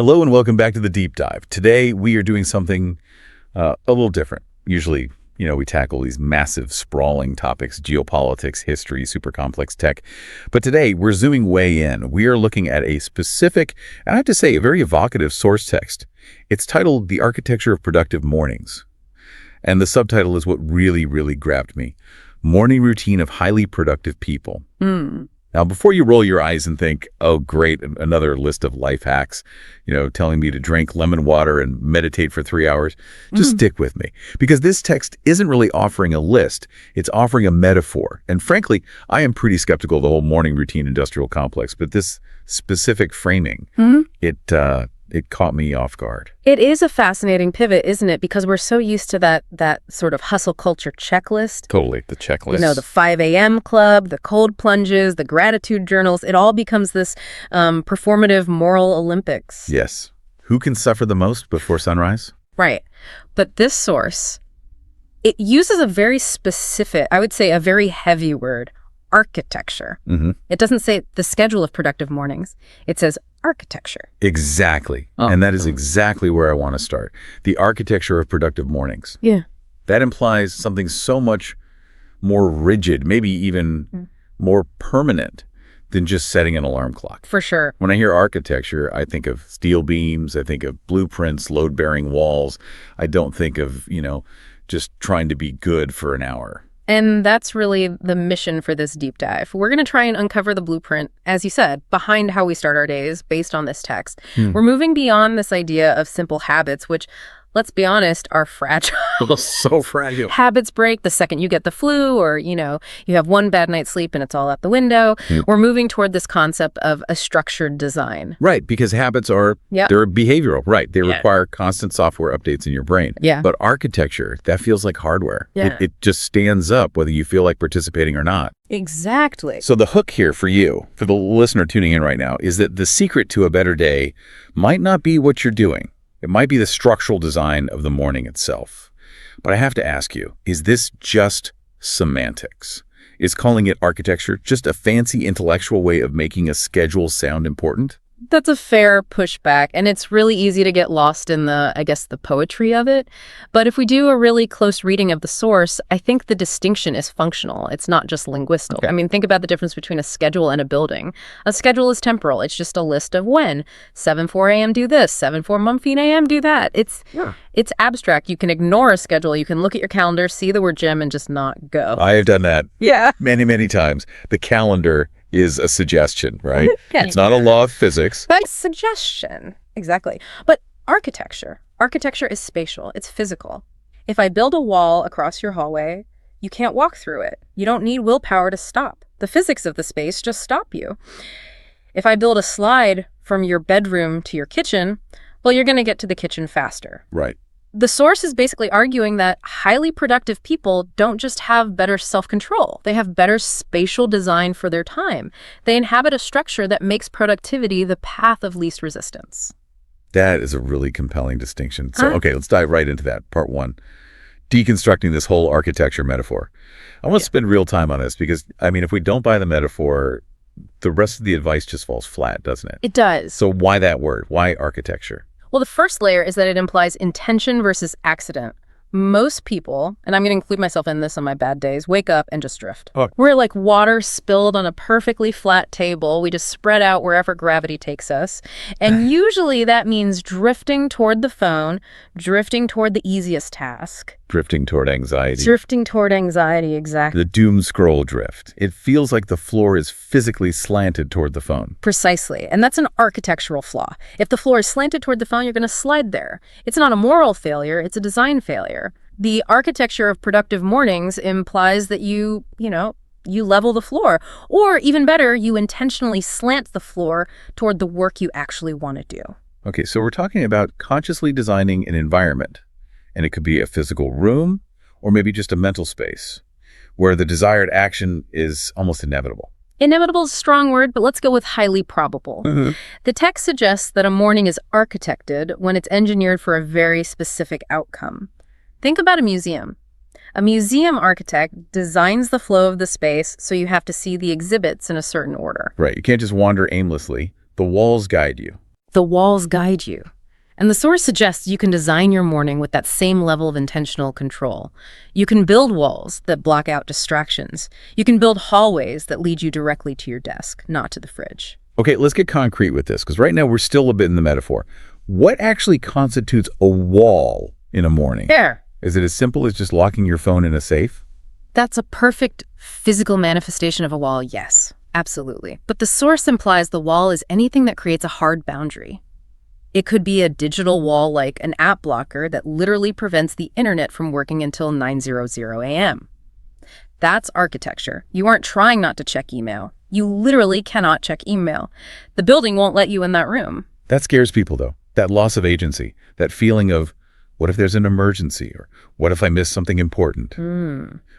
Hello and welcome back to the Deep Dive. Today we are doing something a little different. Usually, we tackle these massive, sprawling topics, geopolitics, history, super complex tech. But today we're zooming way in. We are looking at a specific, and I have to say, a very evocative source text. It's titled The Architecture of Productive Mornings. And the subtitle is what really, really grabbed me. Morning Routine of Highly Productive People. Now, before you roll your eyes and think, oh, great, another list of life hacks, telling me to drink lemon water and meditate for 3 hours, just stick with me. Because this text isn't really offering a list. It's offering a metaphor. And frankly, I am pretty skeptical of the whole morning routine industrial complex. But this specific framing, it caught me off guard. It is a fascinating pivot, isn't it? Because we're so used to that sort of hustle culture checklist. Totally, the checklist. The 5 a.m. club, the cold plunges, the gratitude journals. It all becomes this performative moral Olympics. Yes. Who can suffer the most before sunrise? Right. But this source, it uses a very specific, I would say a very heavy word, architecture. It doesn't say the schedule of productive mornings. It says architecture. Exactly. And that is exactly where I want to start. The architecture of productive mornings. Yeah. That implies something so much more rigid, maybe even more permanent than just setting an alarm clock. For sure. When I hear architecture, I think of steel beams, I think of blueprints, load-bearing walls. I don't think of, just trying to be good for an hour. And that's really the mission for this deep dive. We're going to try and uncover the blueprint, as you said, behind how we start our days based on this text. We're moving beyond this idea of simple habits, which, let's be honest, are fragile. So fragile. Habits break the second you get the flu or, you have one bad night's sleep and it's all out the window. We're moving toward this concept of a structured design. Right, because habits are, they're behavioral, right? They require constant software updates in your brain. Yeah. But architecture, that feels like hardware. Yeah. It just stands up whether you feel like participating or not. Exactly. So the hook here for you, for the listener tuning in right now, is that the secret to a better day might not be what you're doing. It might be the structural design of the morning itself. But I have to ask you, is this just semantics? Is calling it architecture just a fancy intellectual way of making a schedule sound important? That's a fair pushback, and it's really easy to get lost in the poetry of it. But if we do a really close reading of the source, I think the distinction is functional. It's not just linguistic. Okay. I mean, think about the difference between a schedule and a building. A schedule is temporal. It's just a list of when. 7:04 a.m. do this, 7:04 Mumphy a.m. do that. It's abstract. You can ignore a schedule. You can look at your calendar, see the word gym, and just not go. I have done that. Yeah. Many, many times. The calendar is a suggestion, right? Yeah. It's not a law of physics. That's suggestion. Exactly. But architecture is spatial. It's physical. If I build a wall across your hallway, you can't walk through it. You don't need willpower to stop. The physics of the space just stop you. If I build a slide from your bedroom to your kitchen, well, you're going to get to the kitchen faster. Right. The source is basically arguing that highly productive people don't just have better self-control. They have better spatial design for their time. They inhabit a structure that makes productivity the path of least resistance. That is a really compelling distinction. So, okay, let's dive right into that. Part one, deconstructing this whole architecture metaphor. I want to spend real time on this because, if we don't buy the metaphor, the rest of the advice just falls flat, doesn't it? It does. So why that word? Why architecture? Well, the first layer is that it implies intention versus accident. Most people, and I'm going to include myself in this on my bad days, wake up and just drift. Oh. We're like water spilled on a perfectly flat table. We just spread out wherever gravity takes us. And usually that means drifting toward the phone, drifting toward the easiest task. Drifting toward anxiety. Drifting toward anxiety, exactly. The doom scroll drift. It feels like the floor is physically slanted toward the phone. Precisely. And that's an architectural flaw. If the floor is slanted toward the phone, you're going to slide there. It's not a moral failure, it's a design failure. The architecture of productive mornings implies that you level the floor. Or even better, you intentionally slant the floor toward the work you actually want to do. Okay, so we're talking about consciously designing an environment. And it could be a physical room or maybe just a mental space where the desired action is almost inevitable. Inevitable is a strong word, but let's go with highly probable. The text suggests that a morning is architected when it's engineered for a very specific outcome. Think about a museum. A museum architect designs the flow of the space so you have to see the exhibits in a certain order. Right. You can't just wander aimlessly. The walls guide you. The walls guide you. And the source suggests you can design your morning with that same level of intentional control. You can build walls that block out distractions. You can build hallways that lead you directly to your desk, not to the fridge. Okay, let's get concrete with this, because right now we're still a bit in the metaphor. What actually constitutes a wall in a morning? There. Is it as simple as just locking your phone in a safe? That's a perfect physical manifestation of a wall, yes, absolutely. But the source implies the wall is anything that creates a hard boundary. It could be a digital wall like an app blocker that literally prevents the internet from working until 9:00 a.m. That's architecture. You aren't trying not to check email. You literally cannot check email. The building won't let you in that room. That scares people, though. That loss of agency, that feeling of, what if there's an emergency? Or what if I miss something important?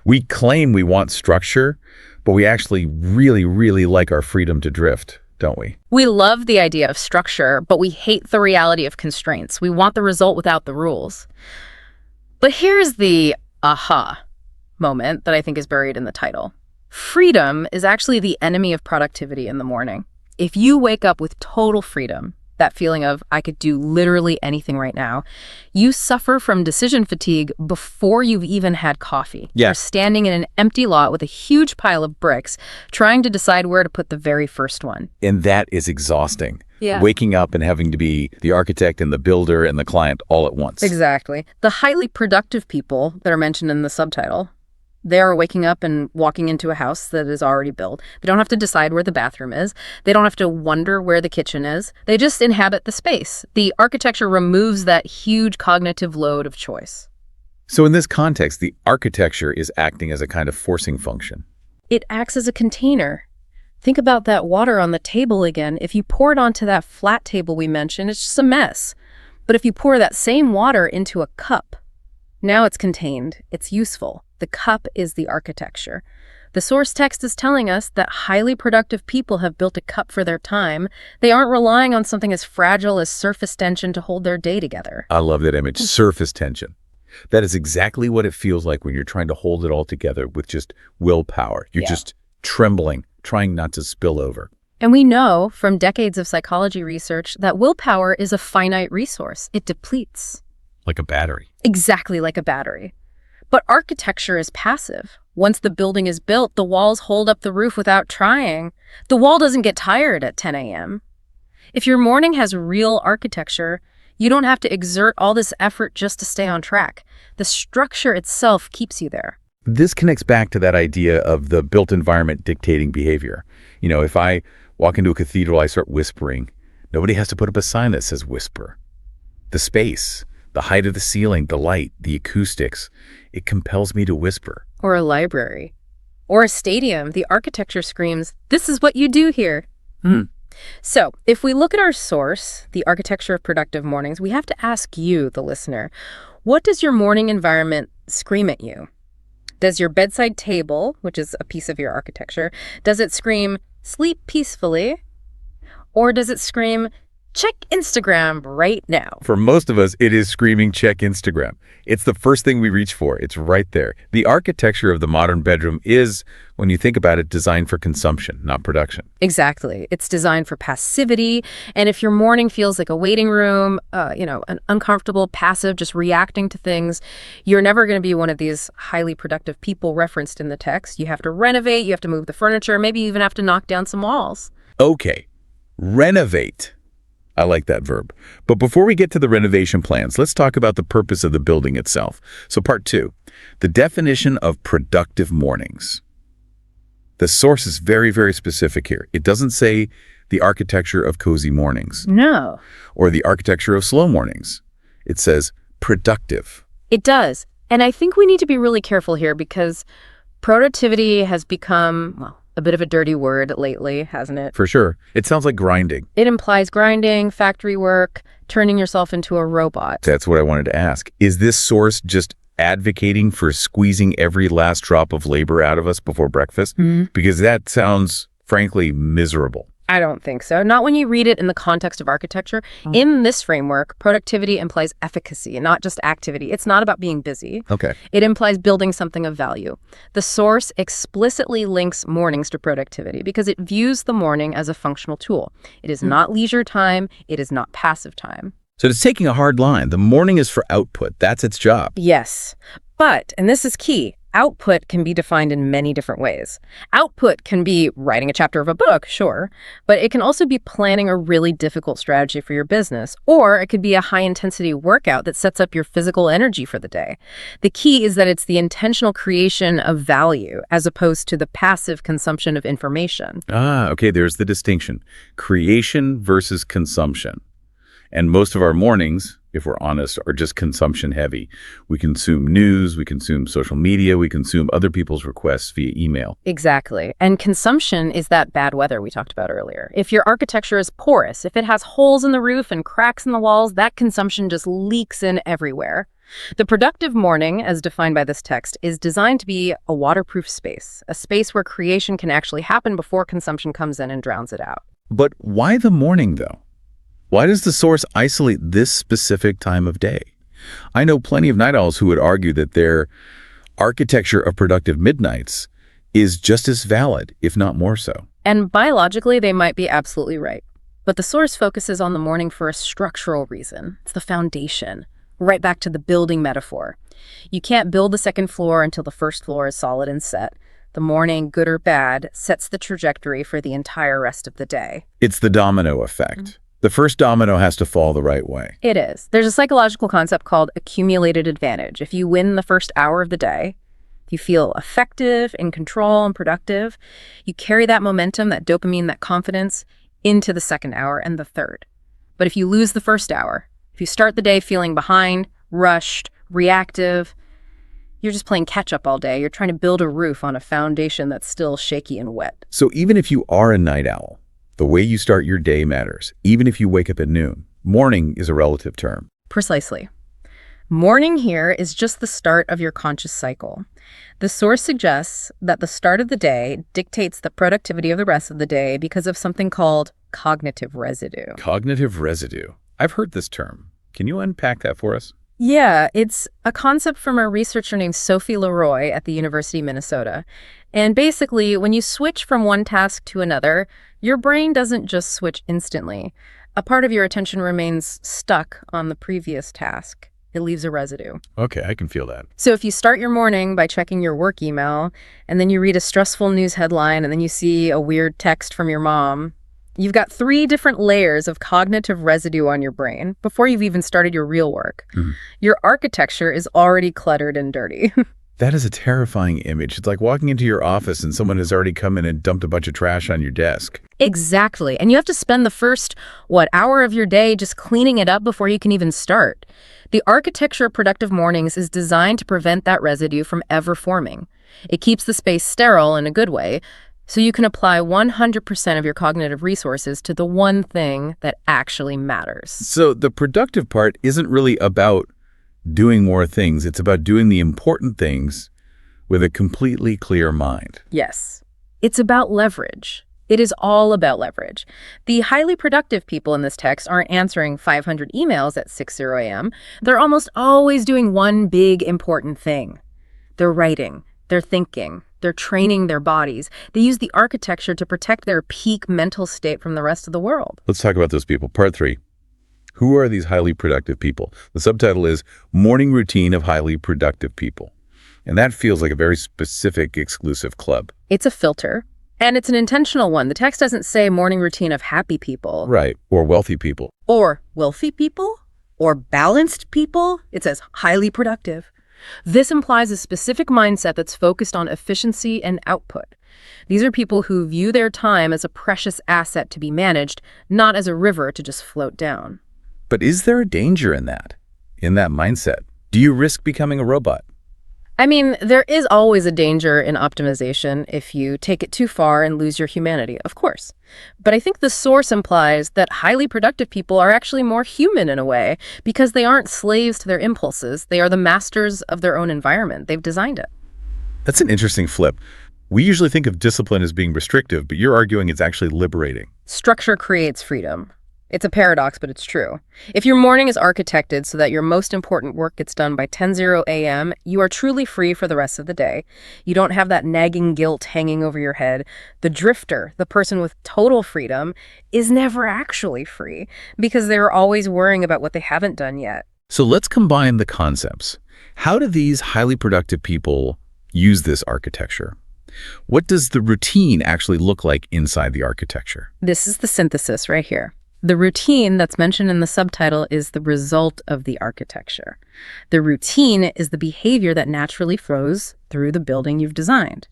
We claim we want structure, but we actually really, really like our freedom to drift, don't we? We love the idea of structure, but we hate the reality of constraints. We want the result without the rules. But here's the aha moment that I think is buried in the title. Freedom is actually the enemy of productivity in the morning. If you wake up with total freedom, that feeling of I could do literally anything right now, you suffer from decision fatigue before you've even had coffee. Yeah. You're standing in an empty lot with a huge pile of bricks, trying to decide where to put the very first one. And that is exhausting. Yeah. Waking up and having to be the architect and the builder and the client all at once. Exactly. The highly productive people that are mentioned in the subtitle, they are waking up and walking into a house that is already built. They don't have to decide where the bathroom is. They don't have to wonder where the kitchen is. They just inhabit the space. The architecture removes that huge cognitive load of choice. So in this context, the architecture is acting as a kind of forcing function. It acts as a container. Think about that water on the table again. If you pour it onto that flat table we mentioned, it's just a mess. But if you pour that same water into a cup, now it's contained. It's useful. The cup is the architecture. The source text is telling us that highly productive people have built a cup for their time. They aren't relying on something as fragile as surface tension to hold their day together. I love that image, surface tension. That is exactly what it feels like when you're trying to hold it all together with just willpower. You're just trembling, trying not to spill over. And we know from decades of psychology research that willpower is a finite resource. It depletes. Like a battery. Exactly like a battery. But architecture is passive. Once the building is built, the walls hold up the roof without trying. The wall doesn't get tired at 10 a.m. If your morning has real architecture, you don't have to exert all this effort just to stay on track. The structure itself keeps you there. This connects back to that idea of the built environment dictating behavior. You know, if I walk into a cathedral, I start whispering. Nobody has to put up a sign that says whisper. The space, the height of the ceiling, the light, the acoustics, it compels me to whisper. Or a library. Or a stadium. The architecture screams, this is what you do here. So, if we look at our source, the architecture of productive mornings, we have to ask you, the listener, what does your morning environment scream at you? Does your bedside table, which is a piece of your architecture, does it scream, sleep peacefully? Or does it scream, check Instagram right now? For most of us, it is screaming, check Instagram. It's the first thing we reach for. It's right there. The architecture of the modern bedroom is, when you think about it, designed for consumption, not production. Exactly. It's designed for passivity. And if your morning feels like a waiting room, an uncomfortable, passive, just reacting to things, you're never going to be one of these highly productive people referenced in the text. You have to renovate, you have to move the furniture, maybe you even have to knock down some walls. Okay, renovate. I like that verb. But before we get to the renovation plans, let's talk about the purpose of the building itself. So part 2, the definition of productive mornings. The source is very, very specific here. It doesn't say the architecture of cozy mornings. No. Or the architecture of slow mornings. It says productive. It does. And I think we need to be really careful here because productivity has become, a bit of a dirty word lately, hasn't it? For sure. It sounds like grinding. It implies grinding, factory work, turning yourself into a robot. That's what I wanted to ask. Is this source just advocating for squeezing every last drop of labor out of us before breakfast? Because that sounds, frankly, miserable. I don't think so. Not when you read it in the context of architecture. In this framework, productivity implies efficacy, not just activity. It's not about being busy. Okay. It implies building something of value. The source explicitly links mornings to productivity because it views the morning as a functional tool. It is not leisure time. It is not passive time. So it's taking a hard line. The morning is for output. That's its job. Yes. But, and this is key, output can be defined in many different ways. Output can be writing a chapter of a book, sure, but it can also be planning a really difficult strategy for your business, or it could be a high-intensity workout that sets up your physical energy for the day. The key is that it's the intentional creation of value as opposed to the passive consumption of information. Okay, there's the distinction. Creation versus consumption. And most of our mornings, if we're honest, are just consumption heavy. We consume news, we consume social media, we consume other people's requests via email. Exactly. And consumption is that bad weather we talked about earlier. If your architecture is porous, if it has holes in the roof and cracks in the walls, that consumption just leaks in everywhere. The productive morning, as defined by this text, is designed to be a waterproof space, a space where creation can actually happen before consumption comes in and drowns it out. But why the morning, though? Why does the source isolate this specific time of day? I know plenty of night owls who would argue that their architecture of productive midnights is just as valid, if not more so. And biologically, they might be absolutely right. But the source focuses on the morning for a structural reason. It's the foundation. Right back to the building metaphor. You can't build the second floor until the first floor is solid and set. The morning, good or bad, sets the trajectory for the entire rest of the day. It's the domino effect. The first domino has to fall the right way. It is. There's a psychological concept called accumulated advantage. If you win the first hour of the day, you feel effective, in control, and productive. You carry that momentum, that dopamine, that confidence into the second hour and the third. But if you lose the first hour, if you start the day feeling behind, rushed, reactive, you're just playing catch-up all day. You're trying to build a roof on a foundation that's still shaky and wet. So even if you are a night owl, the way you start your day matters, even if you wake up at noon. Morning is a relative term. Precisely. Morning here is just the start of your conscious cycle. The source suggests that the start of the day dictates the productivity of the rest of the day because of something called cognitive residue. Cognitive residue. I've heard this term. Can you unpack that for us? Yeah, it's a concept from a researcher named Sophie Leroy at the University of Minnesota. And basically, when you switch from one task to another, your brain doesn't just switch instantly. A part of your attention remains stuck on the previous task. It leaves a residue. Okay, I can feel that. So if you start your morning by checking your work email, and then you read a stressful news headline, and then you see a weird text from your mom, you've got 3 different layers of cognitive residue on your brain before you've even started your real work. Your architecture is already cluttered and dirty. That is a terrifying image. It's like walking into your office and someone has already come in and dumped a bunch of trash on your desk. Exactly. And you have to spend the first, hour of your day just cleaning it up before you can even start. The architecture of productive mornings is designed to prevent that residue from ever forming. It keeps the space sterile in a good way, so you can apply 100% of your cognitive resources to the one thing that actually matters. So the productive part isn't really about doing more things. It's about doing the important things with a completely clear mind. Yes. It's about leverage. It is all about leverage. The highly productive people in this text aren't answering 500 emails at 6:00 a.m. They're almost always doing one big important thing. They're writing. They're thinking. They're training their bodies. They use the architecture to protect their peak mental state from the rest of the world. Let's talk about those people. Part 3. Who are these highly productive people? The subtitle is Morning Routine of Highly Productive People. And that feels like a very specific, exclusive club. It's a filter, and it's an intentional one. The text doesn't say morning routine of happy people. Right. Or wealthy people. Or wealthy people. Or balanced people. It says highly productive. This implies a specific mindset that's focused on efficiency and output. These are people who view their time as a precious asset to be managed, not as a river to just float down. But is there a danger in that mindset? Do you risk becoming a robot? I mean, there is always a danger in optimization if you take it too far and lose your humanity, of course. But I think the source implies that highly productive people are actually more human in a way because they aren't slaves to their impulses. They are the masters of their own environment. They've designed it. That's an interesting flip. We usually think of discipline as being restrictive, but you're arguing it's actually liberating. Structure creates freedom. It's a paradox, but it's true. If your morning is architected so that your most important work gets done by 10:00 a.m., you are truly free for the rest of the day. You don't have that nagging guilt hanging over your head. The drifter, the person with total freedom, is never actually free because they're always worrying about what they haven't done yet. So let's combine the concepts. How do these highly productive people use this architecture? What does the routine actually look like inside the architecture? This is the synthesis right here. The routine that's mentioned in the subtitle is the result of the architecture. The routine is the behavior that naturally flows through the building you've designed.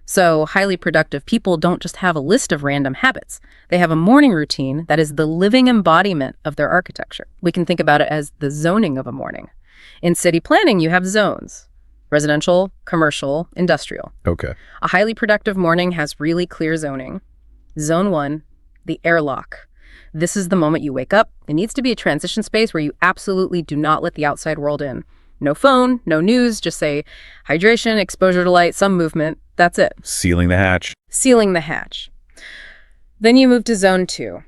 So highly productive people don't just have a list of random habits. They have a morning routine that is the living embodiment of their architecture. We can think about it as the zoning of a morning. In city planning, you have zones: residential, commercial, industrial. Okay. A highly productive morning has really clear zoning. Zone 1, the airlock. This is the moment you wake up. It needs to be a transition space where you absolutely do not let the outside world in. No phone, no news, just say hydration, exposure to light, some movement. That's it. Sealing the hatch. Sealing the hatch. Then you move to Zone 2,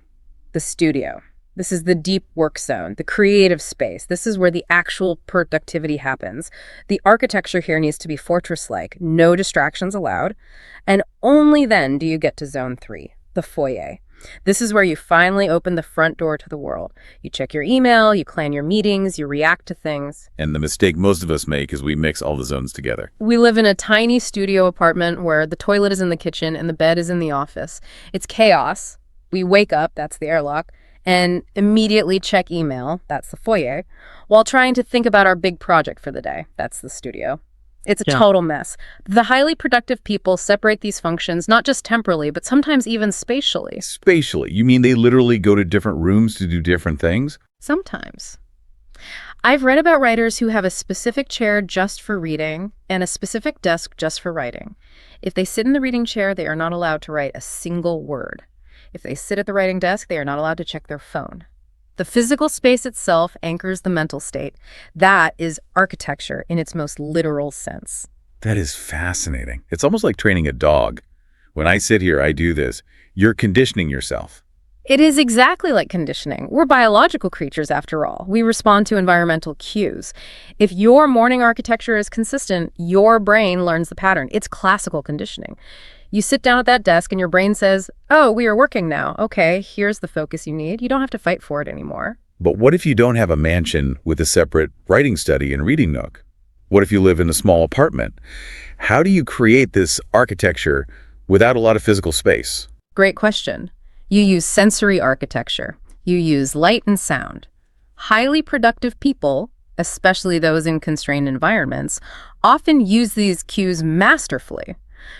the studio. This is the deep work zone, the creative space. This is where the actual productivity happens. The architecture here needs to be fortress-like, no distractions allowed. And only then do you get to Zone 3, the foyer. This is where you finally open the front door to the world. You check your email, you plan your meetings, you react to things. And the mistake most of us make is we mix all the zones together. We live in a tiny studio apartment where the toilet is in the kitchen and the bed is in the office. It's chaos. We wake up, that's the airlock, and immediately check email, that's the foyer, while trying to think about our big project for the day, that's the studio. It's a total mess. The highly productive people separate these functions not just temporally, but sometimes even spatially. Spatially? You mean they literally go to different rooms to do different things? Sometimes. I've read about writers who have a specific chair just for reading and a specific desk just for writing. If they sit in the reading chair, they are not allowed to write a single word. If they sit at the writing desk, they are not allowed to check their phone. The physical space itself anchors the mental state. That is architecture in its most literal sense. That is fascinating. It's almost like training a dog. When I sit here, I do this. You're conditioning yourself. It is exactly like conditioning. We're biological creatures, after all. We respond to environmental cues. If your morning architecture is consistent, your brain learns the pattern. It's classical conditioning. You sit down at that desk and your brain says, oh, we are working now. Okay, here's the focus you need. You don't have to fight for it anymore. But what if you don't have a mansion with a separate writing study and reading nook? What if you live in a small apartment? How do you create this architecture without a lot of physical space? Great question. You use sensory architecture. You use light and sound. Highly productive people, especially those in constrained environments, often use these cues masterfully.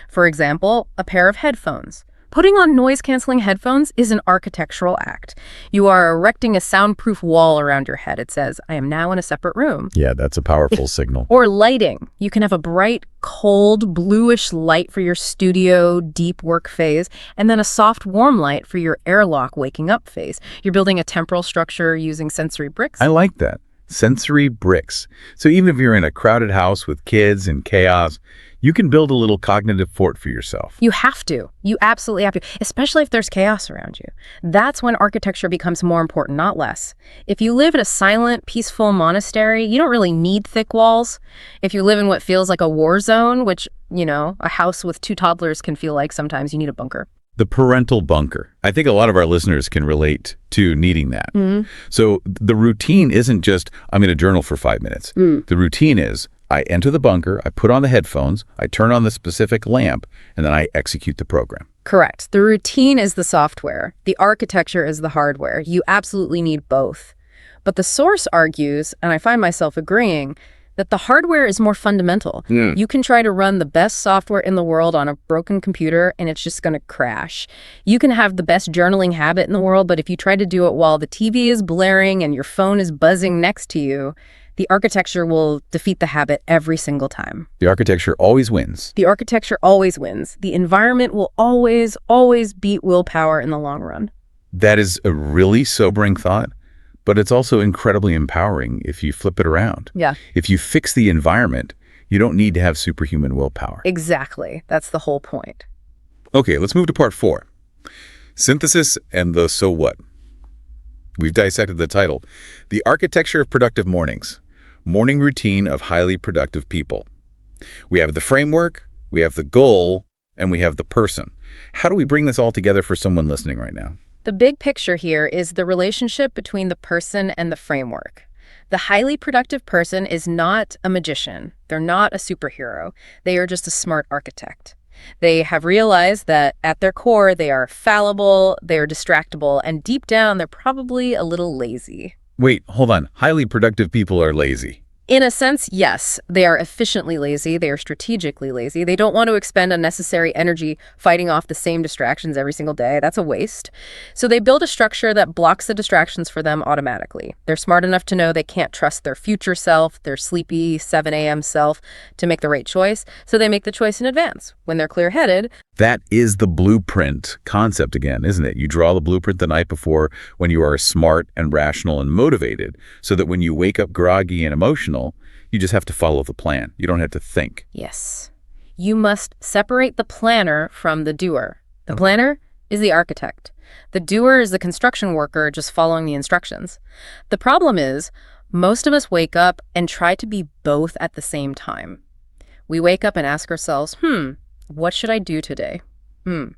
For example, a pair of headphones. Putting on noise-canceling headphones is an architectural act. You are erecting a soundproof wall around your head. It says, I am now in a separate room. Yeah, that's a powerful signal. Or lighting. You can have a bright, cold, bluish light for your studio deep work phase, and then a soft, warm light for your airlock waking up phase. You're building a temporal structure using sensory bricks. I like that. Sensory bricks. So even if you're in a crowded house with kids and chaos, you can build a little cognitive fort for yourself. You have to. You absolutely have to, especially if there's chaos around you. That's when architecture becomes more important, not less. If you live in a silent, peaceful monastery, you don't really need thick walls. If you live in what feels like a war zone, which, a house with 2 toddlers can feel like sometimes, you need a bunker. The parental bunker. I think a lot of our listeners can relate to needing that. Mm-hmm. So the routine isn't just, I'm going to journal for 5 minutes. The routine is, I enter the bunker, I put on the headphones, I turn on the specific lamp, and then I execute the program. Correct. The routine is the software. The architecture is the hardware. You absolutely need both. But the source argues, and I find myself agreeing, that the hardware is more fundamental. You can try to run the best software in the world on a broken computer, and it's just going to crash. You can have the best journaling habit in the world, but if you try to do it while the TV is blaring and your phone is buzzing next to you, the architecture will defeat the habit every single time. The architecture always wins. The architecture always wins. The environment will always, always beat willpower in the long run. That is a really sobering thought, but it's also incredibly empowering if you flip it around. Yeah. If you fix the environment, You don't need to have superhuman willpower. Exactly. That's the whole point. Okay, let's move to part 4. Synthesis and the so what. We've dissected the title. The Architecture of Productive Mornings. Morning routine of highly productive people. We have the framework, we have the goal, and we have the person. How do we bring this all together for someone listening right now? The big picture here is the relationship between the person and the framework. The highly productive person is not a magician. They're not a superhero. They are just a smart architect. They have realized that at their core, they are fallible, they are distractible, and deep down, they're probably a little lazy. Wait, hold on. Highly productive people are lazy. In a sense, yes, they are efficiently lazy, they are strategically lazy. They don't want to expend unnecessary energy fighting off the same distractions every single day. That's a waste. So they build a structure that blocks the distractions for them automatically. They're smart enough to know they can't trust their future self, their sleepy 7 a.m. self, to make the right choice, so they make the choice in advance. When they're clear-headed, That is the blueprint concept again, isn't it? You draw the blueprint the night before when you are smart and rational and motivated, so that when you wake up groggy and emotional, you just have to follow the plan. You don't have to think. yes, you must separate the planner from the doer. The planner is the architect. The doer is the construction worker just following the instructions. The problem is, most of us wake up and try to be both at the same time. We wake up and ask ourselves, what should I do today? And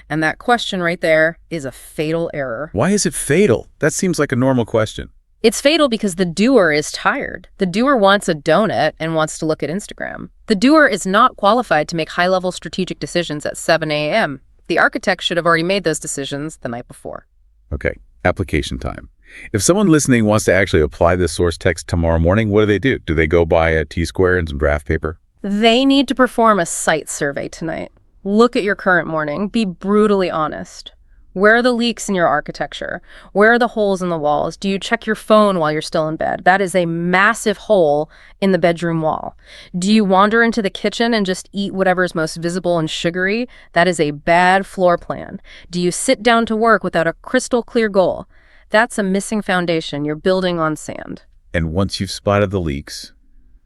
that question right there is a fatal error. Why is it fatal? That seems like a normal question. It's fatal because the doer is tired. The doer wants a donut and wants to look at Instagram. The doer is not qualified to make high-level strategic decisions at 7 a.m. The architect should have already made those decisions the night before. Okay, application time. If someone listening wants to actually apply this source text tomorrow morning, what do? Do they go buy a T-square and some graph paper? They need to perform a site survey tonight. Look at your current morning. Be brutally honest. Where are the leaks in your architecture? Where are the holes in the walls? Do you check your phone while you're still in bed? That is a massive hole in the bedroom wall. Do you wander into the kitchen and just eat whatever is most visible and sugary? That is a bad floor plan. Do you sit down to work without a crystal clear goal? That's a missing foundation. You're building on sand. And once you've spotted the leaks,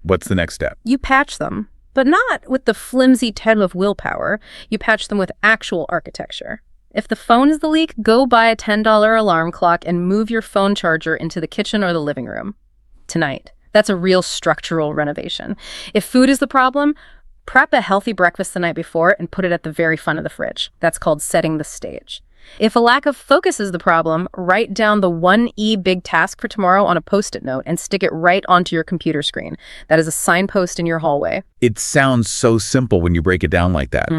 what's the next step? You patch them, but not with the flimsy tale of willpower. You patch them with actual architecture. If the phone is the leak, go buy a $10 alarm clock and move your phone charger into the kitchen or the living room tonight. That's a real structural renovation. If food is the problem, prep a healthy breakfast the night before and put it at the very front of the fridge. That's called setting the stage. If a lack of focus is the problem, write down the 1E big task for tomorrow on a Post-it note and stick it right onto your computer screen. That is a signpost in your hallway. It sounds so simple when you break it down like that,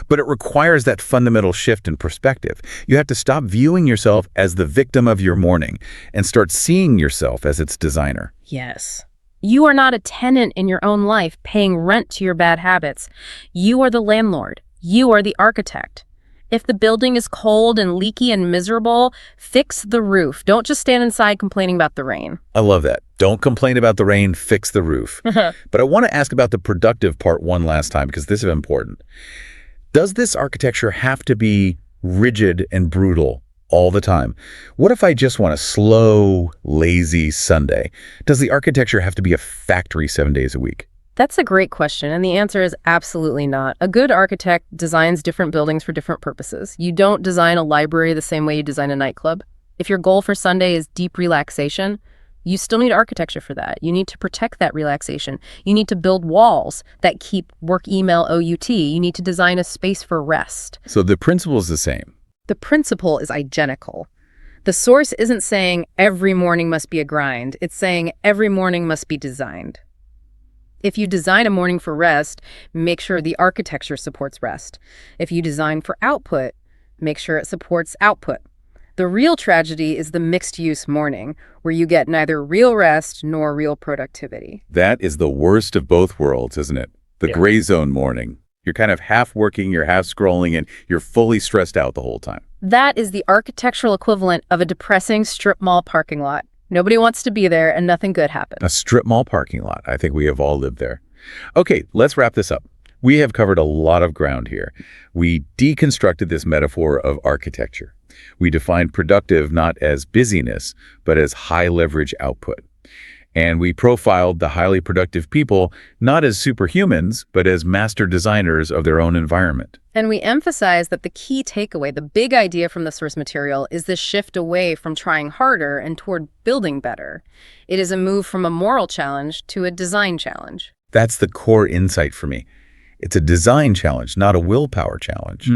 but it requires that fundamental shift in perspective. You have to stop viewing yourself as the victim of your morning and start seeing yourself as its designer. Yes. You are not a tenant in your own life paying rent to your bad habits. You are the landlord. You are the architect. If the building is cold and leaky and miserable, fix the roof. Don't just stand inside complaining about the rain. I love that. Don't complain about the rain, fix the roof. But I want to ask about the productive part one last time because this is important. Does this architecture have to be rigid and brutal all the time? What if I just want a slow, lazy Sunday? Does the architecture have to be a factory 7 days a week? That's a great question, and the answer is absolutely not. A good architect designs different buildings for different purposes. You don't design a library the same way you design a nightclub. If your goal for Sunday is deep relaxation, you still need architecture for that. You need to protect that relaxation. You need to build walls that keep work email OUT. You need to design a space for rest. So the principle is the same. The principle is identical. The source isn't saying every morning must be a grind. It's saying every morning must be designed. If you design a morning for rest, make sure the architecture supports rest. If you design for output, make sure it supports output. The real tragedy is the mixed-use morning, where you get neither real rest nor real productivity. That is the worst of both worlds, isn't it? The gray zone morning. You're kind of half working, you're half scrolling, and you're fully stressed out the whole time. That is the architectural equivalent of a depressing strip mall parking lot. Nobody wants to be there and nothing good happens. A strip mall parking lot. I think we have all lived there. Okay, let's wrap this up. We have covered a lot of ground here. We deconstructed this metaphor of architecture. We defined productive not as busyness, but as high leverage output. And we profiled the highly productive people not as superhumans, but as master designers of their own environment. And we emphasize that the key takeaway, the big idea from the source material, is this shift away from trying harder and toward building better. It is a move from a moral challenge to a design challenge. That's the core insight for me. It's a design challenge, not a willpower challenge.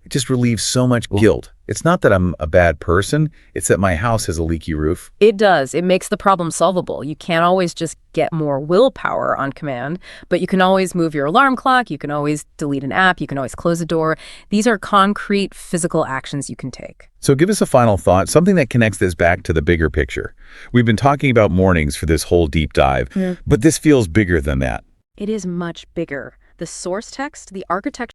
It just relieves so much guilt. It's not that I'm a bad person, it's that my house has a leaky roof. It does. It makes the problem solvable. You can't always just get more willpower on command, but you can always move your alarm clock, you can always delete an app, you can always close a door. These are concrete physical actions you can take. So give us a final thought, something that connects this back to the bigger picture. We've been talking about mornings for this whole deep dive, but this feels bigger than that. It is much bigger. The source text, the architecture